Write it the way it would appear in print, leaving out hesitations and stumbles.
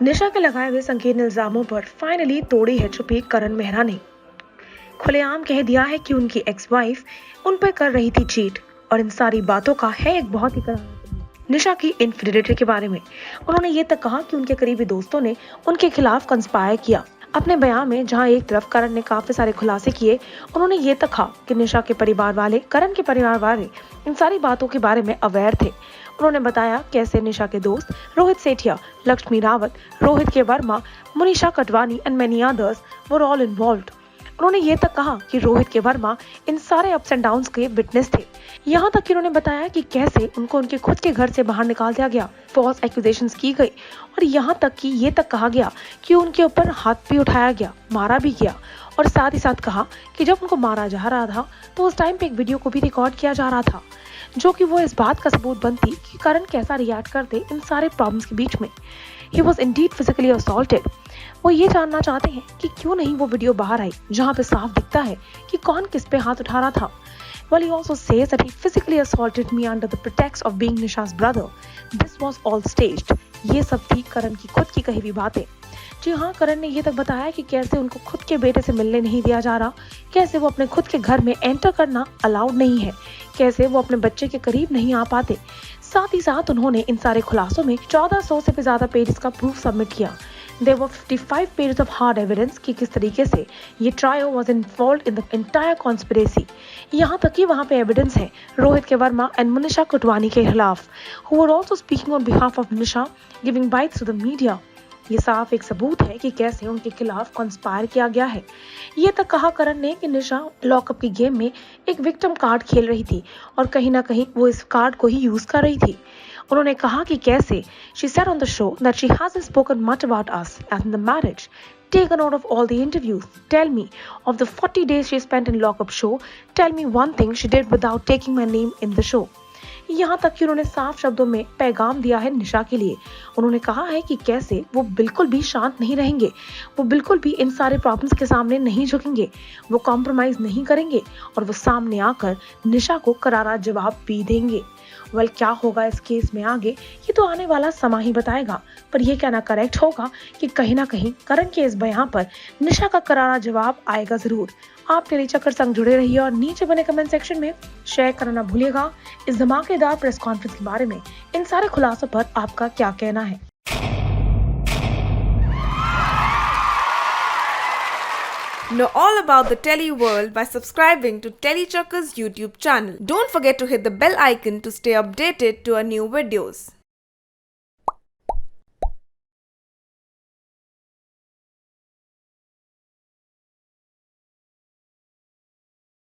निशा के लगाए हुए संकीर्ण इल्जामों पर फाइनली तोड़ी है चुप्पी करण मेहरा ने। खुलेआम कह दिया है कि उनकी एक्स वाइफ उन पर कर रही थी चीट और इन सारी बातों का है एक बहुत ही निशा की इनफिडेलिटी के बारे में। उन्होंने ये तक कहा कि उनके करीबी दोस्तों ने उनके खिलाफ कंस्पायर किया। अपने बयान में जहां एक तरफ करण ने काफी सारे खुलासे किए, उन्होंने ये तक कहा कि निशा के परिवार वाले, करण के परिवार वाले इन सारी बातों के बारे में अवेयर थे। उन्होंने बताया कैसे निशा के दोस्त Rohit Sethia, Lakshmi Rawat, Rohit K Verma, Munisha Katwani and many others were all involved. उन्होंने ये तक कहा कि रोहित के वर्मा इन सारे अप्स एंड डाउन्स के विटनेस थे। यहाँ तक कि उन्होंने बताया कि कैसे उनको उनके खुद के घर से बाहर निकाल दिया गया, फॉल्स एक्यूजेशंस की गई और यहाँ तक कि ये तक कहा गया कि उनके ऊपर हाथ भी उठाया गया, मारा भी गया। और साथ ही साथ कहा कि जब उनको मारा जा रहा था तो उस टाइम पे एक वीडियो को भी रिकॉर्ड किया जा रहा था, जो कि वो इस बात का सबूत बनती कि करण कैसा रिएक्ट करते इन सारे प्रॉब्लम्स के बीच में। He was indeed physically assaulted। वो ये जानना चाहते हैं कि क्यों नहीं वो वीडियो बाहर आई जहां पे साफ दिखता है कि कौन किस पे हाथ उठा रहा था। Well, he also says that he physically assaulted me under the pretext of being Nisha's brother. This was all staged। ये सब थी करण की खुद की कही हुई बातें। जी हाँ, करण ने ये तक बताया कि कैसे उनको खुद के बेटे से मिलने नहीं दिया जा रहा, कैसे वो अपने खुद के घर में एंटर करना अलाउड नहीं है, कैसे वो अपने बच्चे के करीब नहीं आ पाते। साथ ही साथ उन्होंने इन सारे खुलासों में 1400 से भी ज्यादा पेजेस का प्रूफ सबमिट किया। There were 55 pages of hard evidence कि किस तरीके से ये trio was involved in the entire conspiracy। यहाँ तक कि वहाँ पे एविडेंस है रोहित के वर्मा एंड मुनीषा कुटवानी के खिलाफ, who were also speaking on behalf of Nisha, giving bites to the media। ये साफ एक सबूत है कि कैसे उनके खिलाफ कंस्पायर किया गया है। ये तक कहा करण ने कि निशा लॉकअप की गेम में एक विक्टिम कार्ड खेल रही थी और कहीं ना कहीं वो इस कार्ड को ही यूज कर रही थी। उन्होंने कहा कि कैसे she said on the show that she hasn't spoken much about us and the marriage. Take a note of all the interviews. Tell me, of the 40 days she spent in lockup show, tell me one thing she did without taking my name in the show। यहाँ तक कि उन्होंने साफ शब्दों में पैगाम दिया है निशा के लिए। उन्होंने कहा है कि कैसे वो बिल्कुल भी शांत नहीं रहेंगे, वो बिल्कुल भी इन सारे प्रॉब्लम्स के सामने नहीं झुकेंगे, वो कॉम्प्रोमाइज नहीं करेंगे और वो सामने आकर निशा को करारा जवाब भी देंगे। वेल, क्या होगा इस केस में आगे ये तो आने वाला समय ही बताएगा, पर यह कहना करेक्ट होगा कि कहीं ना कहीं करण के इस बयान पर निशा का करारा जवाब आएगा जरूर। आप टेली चक्कर संग जुड़े रहिए और नीचे बने कमेंट सेक्शन में शेयर करना भूलिएगा इस धमाकेदार प्रेस कॉन्फ्रेंस के बारे में। इन सारे खुलासों पर आपका क्या कहना है? Know all about the Telly world by subscribing to Telly Chakka's YouTube channel. Don't forget to hit the bell icon to stay updated to our new videos.